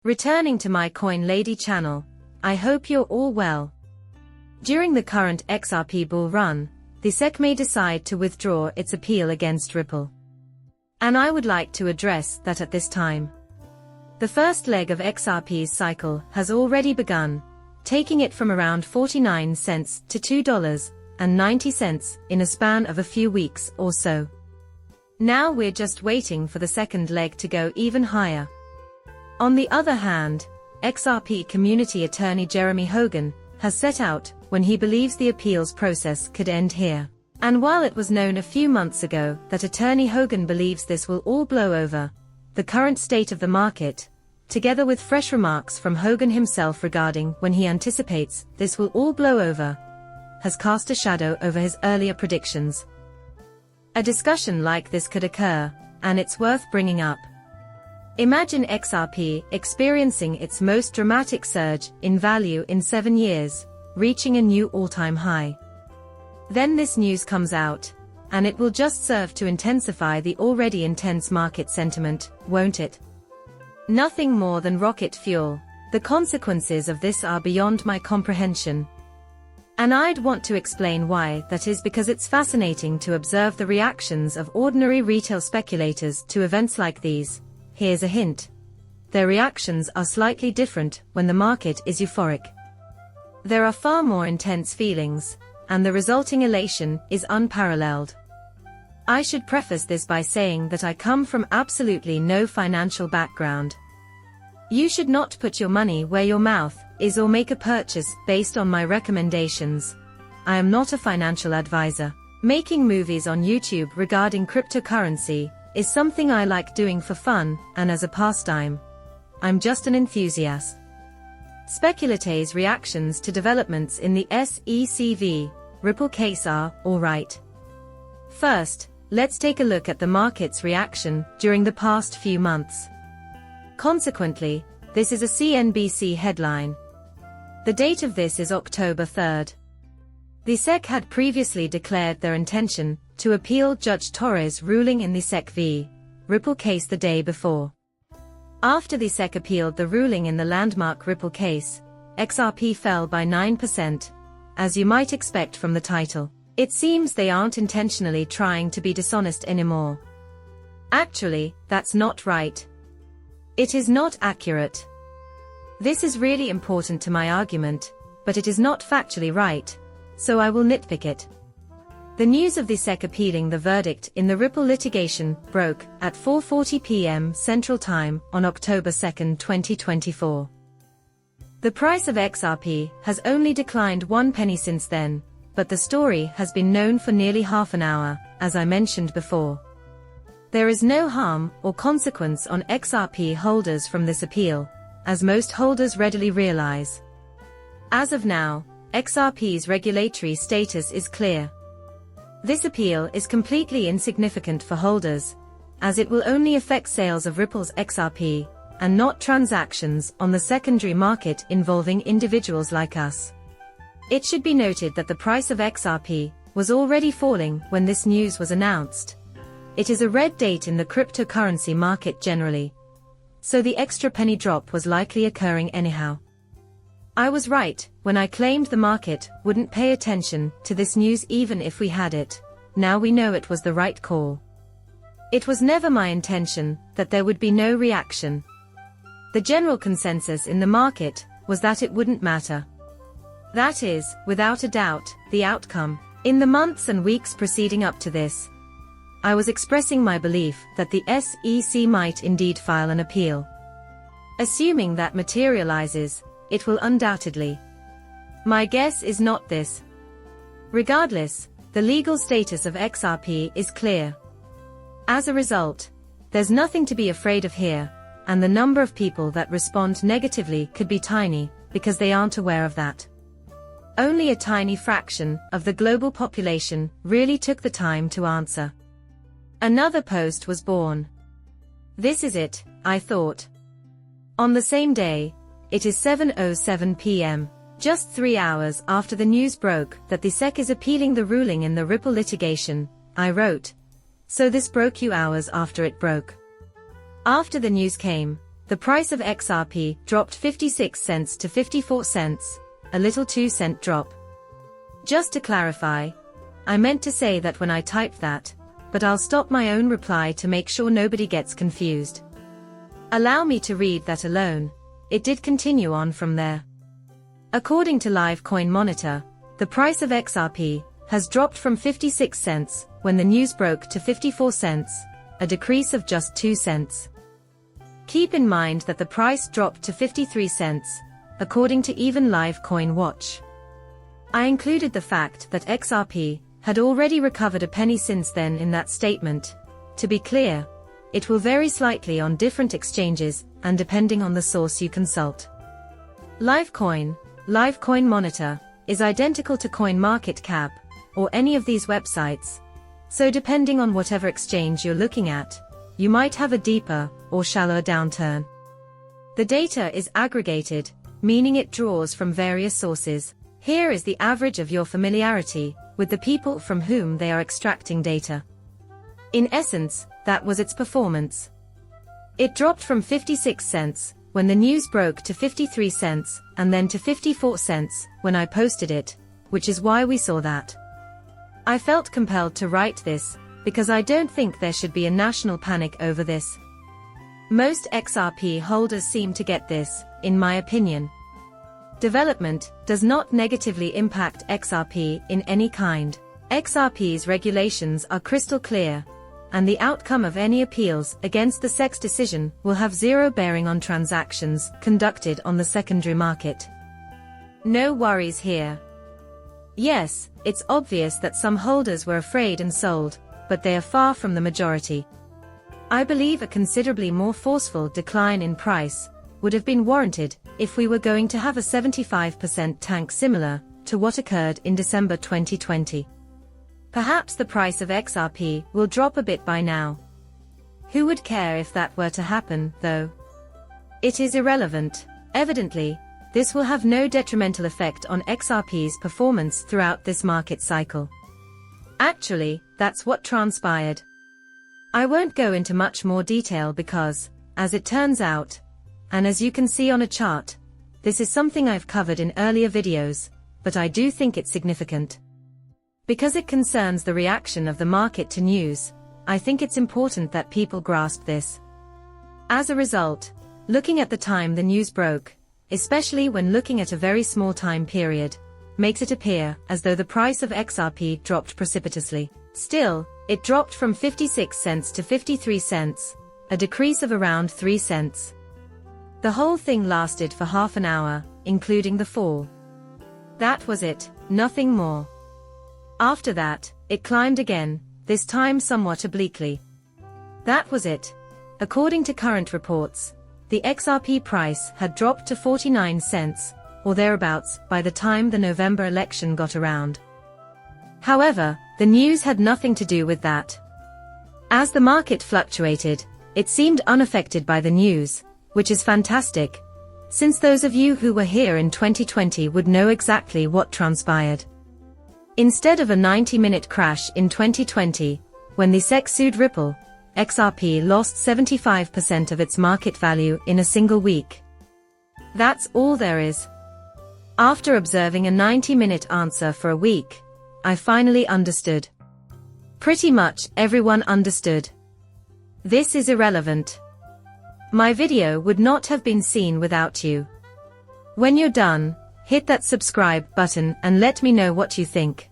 Returning to my Coin Lady channel, I hope you're all well. During the current XRP bull run, the SEC may decide to withdraw its appeal against Ripple. And I would like to address that at this time. The first leg of XRP's cycle has already begun, taking it from around 49 cents to $2.90 in a span of a few weeks or so. Now we're just waiting for the second leg to go even higher. On the other hand, XRP community attorney Jeremy Hogan has set out when he believes the appeals process could end here. And while it was known a few months ago that attorney Hogan believes this will all blow over, the current state of the market, together with fresh remarks from Hogan himself regarding when he anticipates this will all blow over, has cast a shadow over his earlier predictions. A discussion like this could occur, and it's worth bringing up. Imagine XRP experiencing its most dramatic surge in value in 7 years, reaching a new all-time high. Then this news comes out, and it will just serve to intensify the already intense market sentiment, won't it? Nothing more than rocket fuel. The consequences of this are beyond my comprehension. And I'd want to explain why that is, because it's fascinating to observe the reactions of ordinary retail speculators to events like these. Here's a hint. Their reactions are slightly different when the market is euphoric. There are far more intense feelings, and the resulting elation is unparalleled. I should preface this by saying that I come from absolutely no financial background. You should not put your money where your mouth is or make a purchase based on my recommendations. I am not a financial advisor. Making movies on YouTube regarding cryptocurrency is something I like doing for fun and as a pastime. I'm just an enthusiast. Speculators' reactions to developments in the SEC Ripple case are alright. First, let's take a look at the market's reaction during the past few months. Consequently, this is a CNBC headline. The date of this is October 3rd. The SEC had previously declared their intention to appeal Judge Torres' ruling in the SEC v. Ripple case the day before. After the SEC appealed the ruling in the landmark Ripple case, XRP fell by 9%, as you might expect from the title. It seems they aren't intentionally trying to be dishonest anymore. Actually, that's not right. It is not accurate. This is really important to my argument, but it is not factually right, so I will nitpick it. The news of the SEC appealing the verdict in the Ripple litigation broke at 4:40 p.m. Central Time on October 2, 2024. The price of XRP has only declined 1 penny since then, but the story has been known for nearly half an hour, as I mentioned before. There is no harm or consequence on XRP holders from this appeal, as most holders readily realize. As of now, XRP's regulatory status is clear. This appeal is completely insignificant for holders, as it will only affect sales of Ripple's XRP, and not transactions on the secondary market involving individuals like us. It should be noted that the price of XRP was already falling when this news was announced. It is a red date in the cryptocurrency market generally, so the extra penny drop was likely occurring anyhow. I was right when I claimed the market wouldn't pay attention to this news even if we had it. Now we know it was the right call. It was never my intention that there would be no reaction. The general consensus in the market was that it wouldn't matter. That is, without a doubt, the outcome. In the months and weeks preceding up to this, I was expressing my belief that the SEC might indeed file an appeal. Assuming that materializes, it will undoubtedly. My guess is not this. Regardless, the legal status of XRP is clear. As a result, there's nothing to be afraid of here, and the number of people that respond negatively could be tiny, because they aren't aware of that. Only a tiny fraction of the global population really took the time to answer. Another post was born. This is it, I thought. On the same day, it is 7:07 p.m., just 3 hours after the news broke that the SEC is appealing the ruling in the Ripple litigation, I wrote. So this broke you hours after it broke. After the news came, the price of XRP dropped 56 cents to 54 cents, a little 2-cent drop. Just to clarify, I meant to say that when I typed that, but I'll stop my own reply to make sure nobody gets confused. Allow me to read that alone. It did continue on from there. According to Live Coin Monitor, the price of XRP has dropped from 56 cents when the news broke to 54 cents, a decrease of just 2 cents. Keep in mind that the price dropped to 53 cents, according to even Live Coin Watch. I included the fact that XRP had already recovered a penny since then in that statement. To be clear, it will vary slightly on different exchanges and depending on the source you consult. Live Coin Monitor, is identical to CoinMarketCap, or any of these websites, so depending on whatever exchange you're looking at, you might have a deeper or shallower downturn. The data is aggregated, meaning it draws from various sources. Here is the average of your familiarity with the people from whom they are extracting data. In essence, that was its performance. It dropped from 56 cents when the news broke to 53 cents and then to 54 cents when I posted it, which is why we saw that. I felt compelled to write this because I don't think there should be a national panic over this. Most XRP holders seem to get this, in my opinion. Development does not negatively impact XRP in any kind. XRP's regulations are crystal clear, and the outcome of any appeals against the SEC's decision will have zero bearing on transactions conducted on the secondary market. No worries here. Yes, it's obvious that some holders were afraid and sold, but they are far from the majority. I believe a considerably more forceful decline in price would have been warranted if we were going to have a 75% tank similar to what occurred in December 2020. Perhaps the price of XRP will drop a bit by now. Who would care if that were to happen, though? It is irrelevant. Evidently, this will have no detrimental effect on XRP's performance throughout this market cycle. Actually, that's what transpired. I won't go into much more detail because, as it turns out, and as you can see on a chart, this is something I've covered in earlier videos, but I do think it's significant. Because it concerns the reaction of the market to news, I think it's important that people grasp this. As a result, looking at the time the news broke, especially when looking at a very small time period, makes it appear as though the price of XRP dropped precipitously. Still, it dropped from 56 cents to 53 cents, a decrease of around 3 cents. The whole thing lasted for half an hour, including the fall. That was it, nothing more. After that, it climbed again, this time somewhat obliquely. That was it. According to current reports, the XRP price had dropped to 49 cents, or thereabouts, by the time the November election got around. However, the news had nothing to do with that. As the market fluctuated, it seemed unaffected by the news, which is fantastic, since those of you who were here in 2020 would know exactly what transpired. Instead of a 90-minute crash in 2020, when the SEC sued Ripple, XRP lost 75% of its market value in a single week. That's all there is. After observing a 90-minute answer for a week, I finally understood. Pretty much everyone understood. This is irrelevant. My video would not have been seen without you. When you're done, hit that subscribe button and let me know what you think.